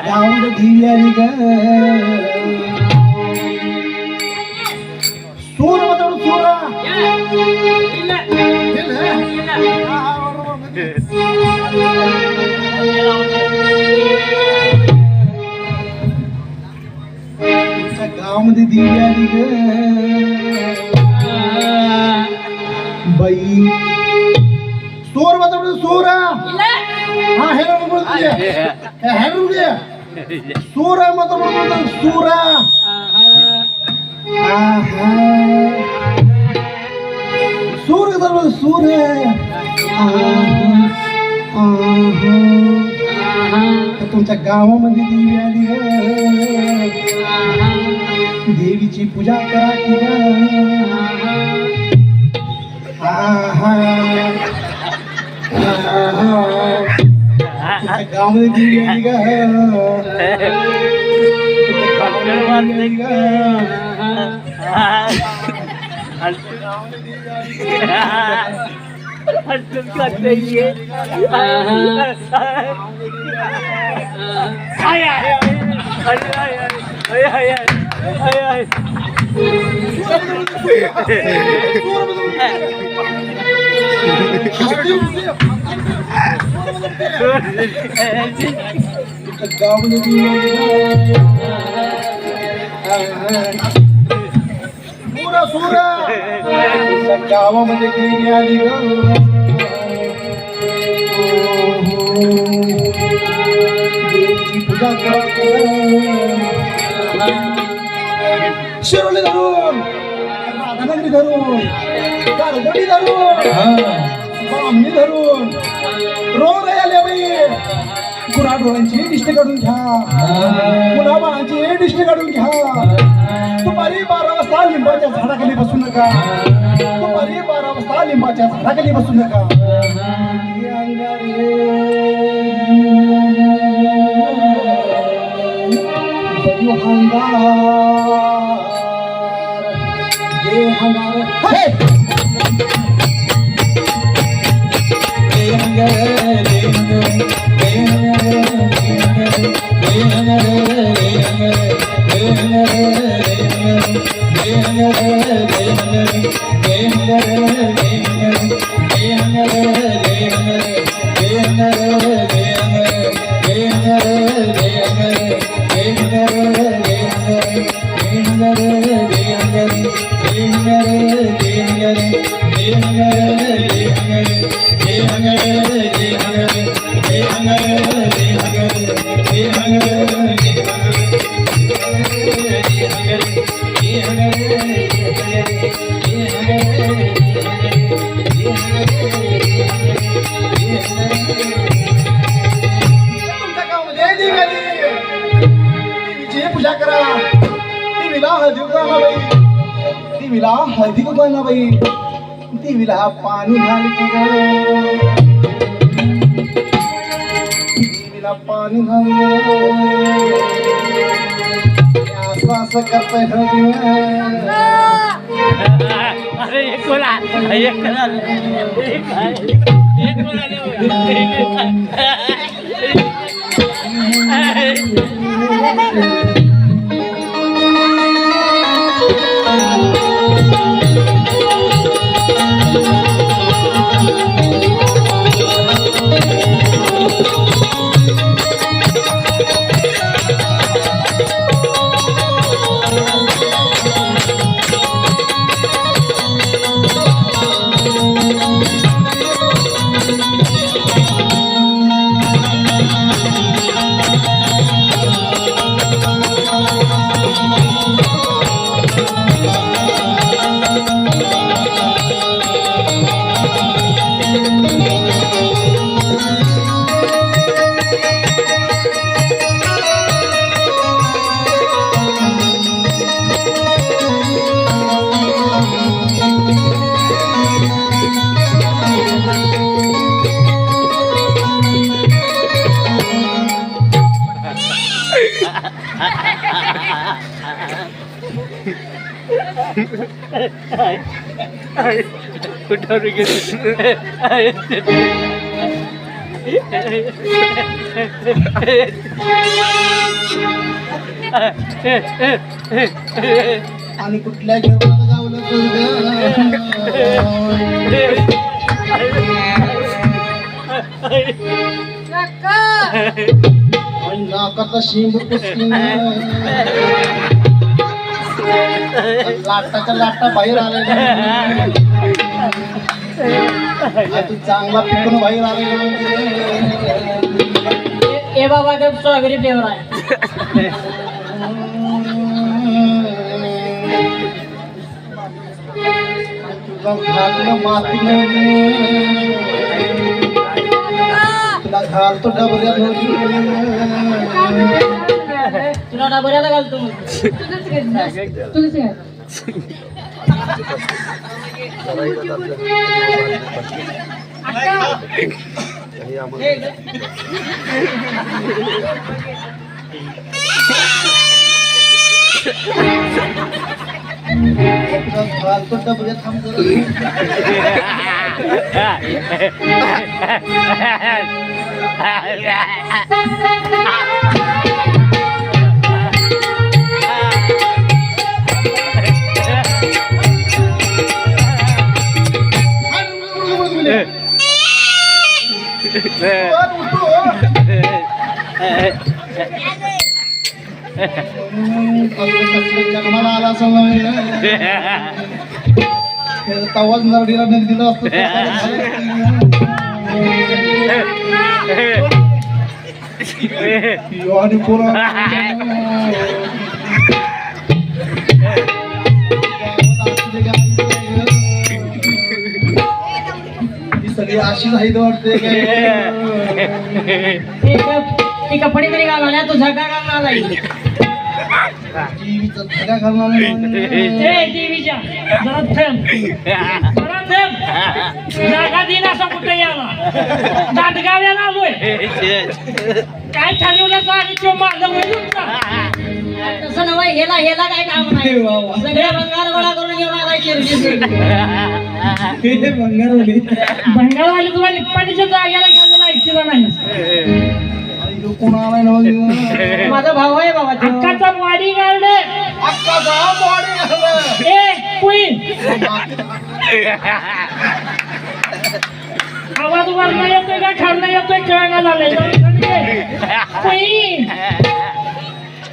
गावामध्ये देवी आली ग सूर मात्र सूरा गावामध्ये देवी आली ग बाई सूर मात्र सूरा हा हेरो बोलते हेरो बोलते सूरा मतलब सूरा सूर का मतलब सूर तुमच्या गावामध्ये देवी आली ग देवीची पूजा करा की ग गावामध्ये देवी आली ग सूरा सूरा गावामध्ये देवी आली ग देवीची पूजा करा शिरोली धरून राधानगरी धरून गारगोटी धरून बामणी धरून रोड आले बाई गुराढोरांची डिस्टे काढून घ्या मुलाबाळांची डिस्टे काढून घ्या दुपारी 12 वाजता लिंबाच्या झाडाखाली बसू नका दुपारी 12 वाजता लिंबाच्या झाडाखाली बसू नका पूजा करा देवीला हळदी कुंकू बाई देवीला हळदी कुंकू बाई देवीला पाणी घाल की देवीला पाणी घाल असं करताय अरे एक बोला एक आणि कुठल्या घरात गावलं नाकाचा शिंब पुसकीन लाटाच्या लाटा बाहेर आलेला तू चांगला पिकून बाहेर आलेला ए बाबा गप स्ट्रॉबेरी फ्लेवर आहे तुझा घातलं मातीनं तुला घालतो डबऱ्यात तुला डबऱ्याला घालतो तुझं घालतो डबऱ्यात थांब जन्माला आला असं तवाच नरडीला नग दिलं असतं आणि पुरा सगळी अशीच आहे वाटते ती कपडे तरी घालवल्या तू झगा घालणार टीव्हीचा धगा घालणार देवीच्या जरा थेंब जरा थेंब जागा दिन असा कुठे याला दांडगाव्याला आलोय काय ठरवलं तर आणि तो माझं होईल तसं नव्हे हेला हेला काय काम नाही सगळ्या भंगार गोळा करून घेऊन आलाय भंगारवाली तुला निप्पाणीच्या जागेला घ्यायला ऐकला नाही कोण आलाय ना माझा भाऊ आहे बाबा अक्काचा बॉडी गार्ड आवाज वरला येतोय का खाल्ला येतोय कळना झालंय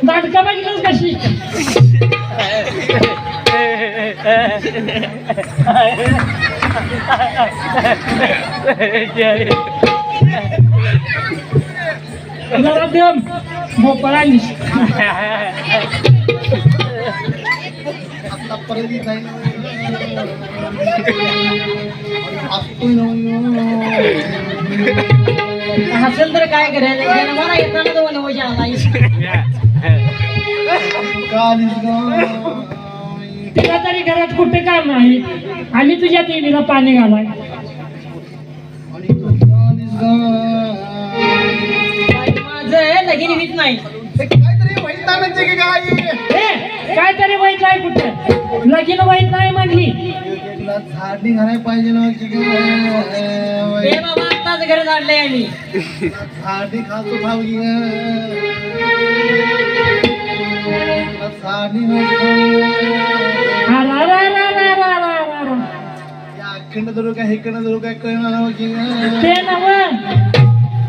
दाटका बघितलंच कशी जरा देव भोपळा आतापर्यंत नाही हसेल तर काय करायचं मला येताना तो नवजा आला तिला तरी घरात कुठे काम नाही आणि तुझ्या टीव्हीला पाणी घालाय माझं लगीन होत नाही काहीतरी वैतानाचे की काय काय तरी वाईट नाही कुठे लगीन वाईट नाही म्हणली तुला झाडणी घालायला पाहिजे ना हे बाबा आत्ताच घर झाडलंय आम्ही झाडणी खातो खावी झाडणी अखंड धरू काय हेकडं धरू काय कळणार ते नव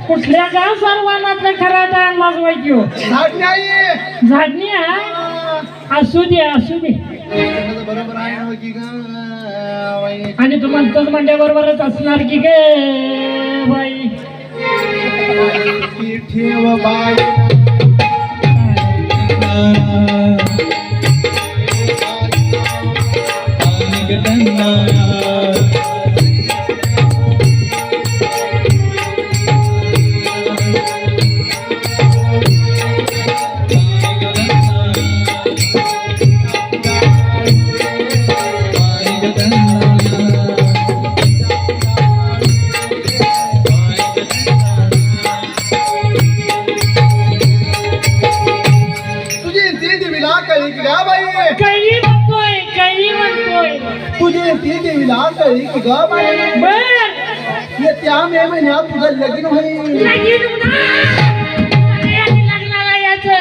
कुठल्या गाव सर्वांना खराटा आणलाच वाईट झाडणी आहे झाडणी असू दे बरोबर आहे ना की आणि तू म्हणतोस म्हणजे बरोबरच असणार की गे बाई ठेव बाय महिन्यात तुझं लगीन होईल. लगीन होणार. अरे, लग्नाला यायचं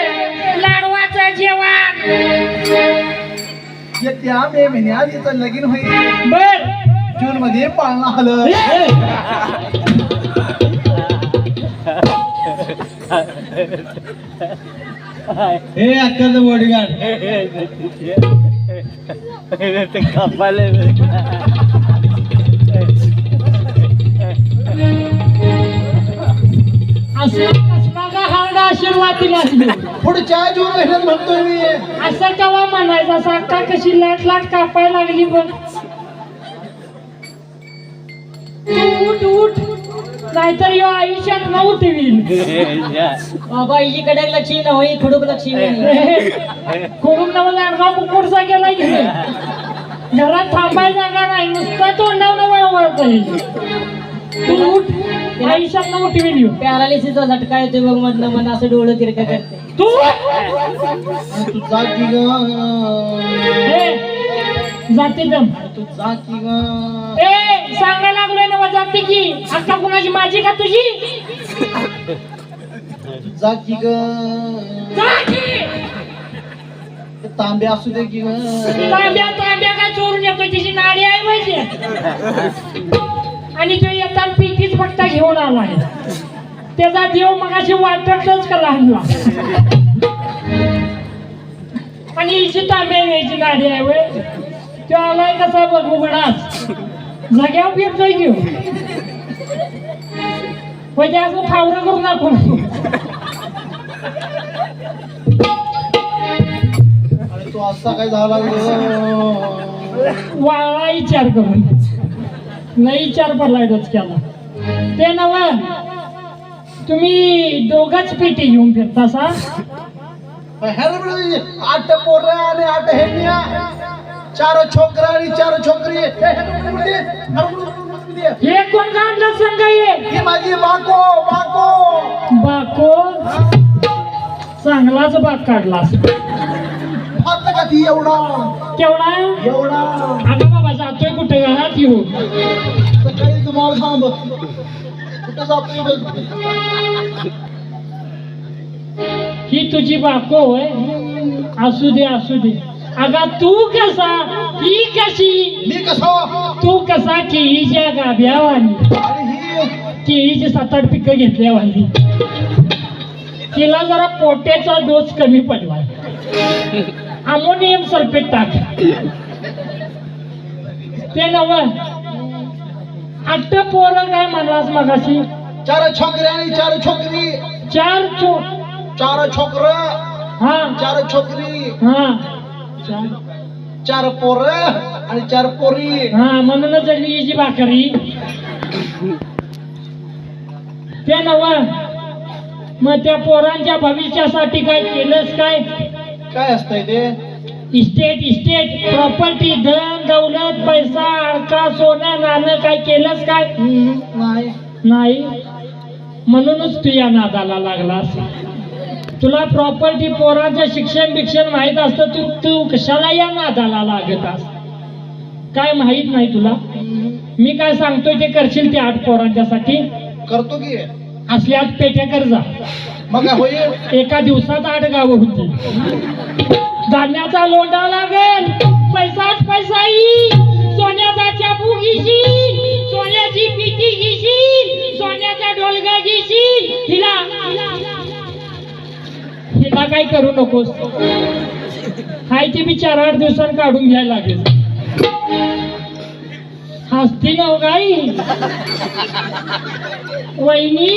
लाडवाचं जेवण. येत्या मे महिन्यात तिचं लगीन होईल. बर जून मध्ये पाळणा हलत. हे अक्काचं बॉडीगार्ड कपाले असं कसला का हार्ड आशीर्वाद दिला पुढच्या जून महिन्यात म्हणतोय मी. असं केव्हा म्हणायचं साखा कशी लाट लाट कापायला लागली बघ. तू उठ उठ नाहीतर यो आयुष्यात न उठवील. बाबा इकडे लक्ष्मी न होई खुडूक लक्ष्मी कोण लाडगा कुकुडचा गेला गेले घरात थांबायला जागा नाही नुसतं तोंडावनं वळवळत तू उठ आयुष्यात न उठवील यो. पॅरालिसिसचा झटका येतोय बघ मधनं मन असं डोळं तिरकं करते. तू तू जा की ग. जाते दम तू जा की ग. ए सांगायला लागलोय ना जाते की आता कुणाची माझी का तुझी. तू जा की ग. जा की. ते तांबे असू दे की ग. तांब्या तांब्या काय चोरून येतोय तिची नाडी आहे माहिती. आणि तो येतात पिकीच फक्त घेऊन आलाय. त्याचा देव मगाशी वाटतच का लहानला. आणि हिची तांब्या घ्यायची नाडी आहे वय. तो आलाय कसा बघ उघडाच जाग्यावर फिरतोय घेऊ. म्हणजे असं फावरं करू नको. आणि तू असा काय झाला ग. वाळा विचार करून नाही विचार पडलाय डोचक्याला. ते नव तुम्ही दोघच पेटी घेऊन फिरता सा. आठ पोरं आणि 8 हेन्या. 4 छोकरा आणि 4 छोकरी. हे कोण काढलं संघ ये. ही माझी बाको बाको. बाको चांगलाच बाग काढलास. फक्त का ती एवढा केवढा एवढा. अगं बाबा जातोय कुठे घरात येऊ. सकाळी तुम्हाला थांब. कुठं जातोय. ही तुझी बाको होय. असू दे असू दे. अगं तू कसा ही कशी. मी कसं. तू कसा केळीच्या गाभ्यावानी आणि ही केळीची 7-8 पिकं घेतल्यावानी. तिला जरा पोट्याचा डोस कमी पडलाय. अमोनियम सल्फेट टाक. ते नव 8 पोरं काय म्हणलास मगाशी. 4 छोकरे आणि 4 छोकरी. 4 4 छोकर. हा 4 छोकरी. हा 4 पोरं आणि 4 पोरी. हा म्हणूनच हिची भाकरी. ते नव मग त्या पोरांच्या भविष्यासाठी काय केलंस काय. काय असतंय ते. इस्टेट प्रॉपर्टी धन दौलत पैसा अडका सोनं नाणं काय केलंस काय. नाही. नाही म्हणूनच तू या नादाला लागलास. तुला प्रॉपर्टी पोरांचं शिक्षण माहित असतं तू कशाला या नादाला लागतास. काय माहित नाही तुला. मी काय सांगतोय ते करशील. ते 8 पोरांच्यासाठी करतो की. असल्या 8 पेट्या कर जा. मग काय होईल. एका दिवसात 8 गावं होती. धान्याचा लोंढा लागेल. पैसाच पैसा येईल. सोन्याचा चापू घेशील. सोन्याची पिटी घेशील. सोन्याचा ढोलगा घेशील. हिला काय करू नकोस. हाय ते मी 4-8 दिवसांनी काढून घ्यायला लागेल. हसती ना गाई. वहिनी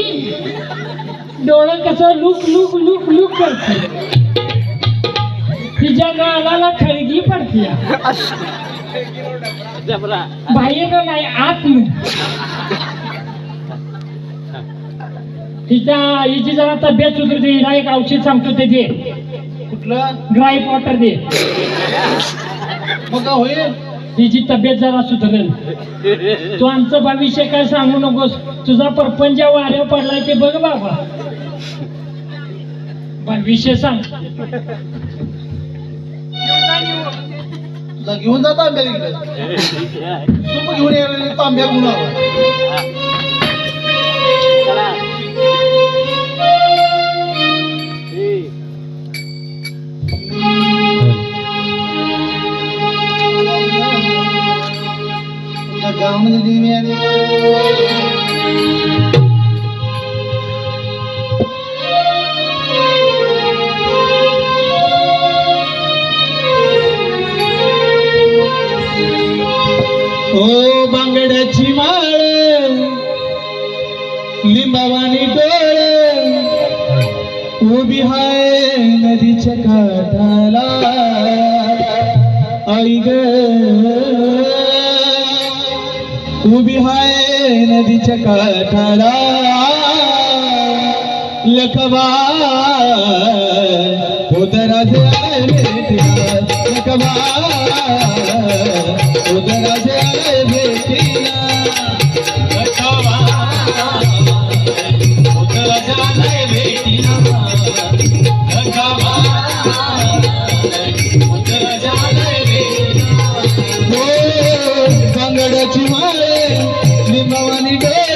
डोळं कसं लुक लुक लुक लुक करते. तिच्या गालाला खळगी पडते. बाहेर नाही आत हिची जरा तब्येत सुधरते. हिला एक औषध सांगतो ते दे. कुठलं. Gripe water they. मग काय होईल. हिची तब्येत जरा सुधरेल. तू आमचं भविष्य काय सांगू नकोस. तुझा परपंच वाऱ्या पडलाय ते बघ बाबा. भविष्य सांग. तुला घेऊन जा तांब्या तिकडे. तू घेऊन ये तांब्या घेऊन आला. तुमच्या गावामध्ये देवी आहे ओ बांगड्याची माळ लिंबावानी डोळ उभी हाय नदीच्या काठाला आई ग उभी हाय नदीच्या काठाला लखबा उदराजे आले भेटीला लखबा उदराजे आले भेटीला लखबा उदराजे आले भेटीला लखबा उदराजे आले भेटीला हो बांगड्याची माळे लिंबावानी डोळे